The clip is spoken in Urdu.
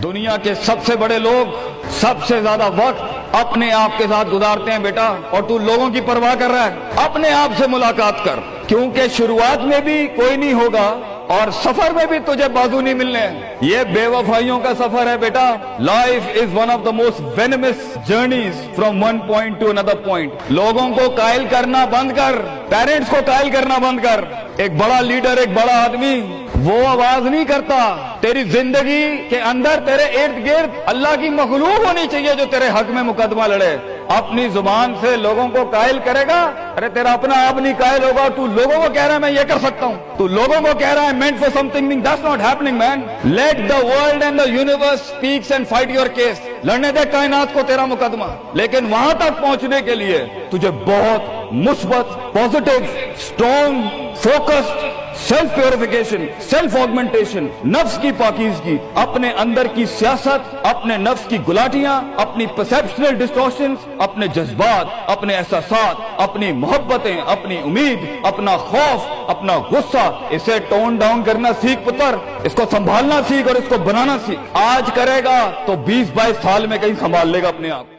دنیا کے سب سے بڑے لوگ سب سے زیادہ وقت اپنے آپ کے ساتھ گزارتے ہیں بیٹا، اور تو لوگوں کی پرواہ کر رہا ہے؟ اپنے آپ سے ملاقات کر، کیونکہ شروعات میں بھی کوئی نہیں ہوگا اور سفر میں بھی تجھے بازو نہیں ملنے ہیں۔ یہ بے وفائیوں کا سفر ہے بیٹا۔ Life is one of the most venomous journeys from one point to another point. لوگوں کو قائل کرنا بند کر، پیرنٹس کو قائل کرنا بند کر۔ ایک بڑا لیڈر، ایک بڑا آدمی وہ آواز نہیں کرتا، تیری زندگی کے اندر تیرے ارد گرد اللہ کی مخلوق ہونی چاہیے جو تیرے حق میں مقدمہ لڑے۔ اپنی زبان سے لوگوں کو قائل کرے گا، ارے تیرا اپنا آپ نہیں قائل ہوگا۔ تو لوگوں کو کہہ رہا ہے میں یہ کر سکتا ہوں، تو لوگوں کو کہہ رہا ہے meant for something, that's not happening man. Let the world and the universe speaks and fight your case. لڑنے دے کائنات کو تیرا مقدمہ، لیکن وہاں تک پہنچنے کے لیے تجھے بہت مثبت، positive, strong, focused self purification, self augmentation, نفس کی پاکیزگی، اپنے اندر کی سیاست، اپنے نفس کی گلاٹیاں، اپنی پرسیپشنل ڈسٹورشنز، اپنے جذبات، اپنے احساسات، اپنی محبتیں، اپنی امید، اپنا خوف، اپنا غصہ، اسے ٹون ڈاؤن کرنا سیکھ پتر۔ اس کو سنبھالنا سیکھ اور اس کو بنانا سیکھ۔ آج کرے گا تو 20-22 سال میں کہیں سنبھال لے گا اپنے آپ۔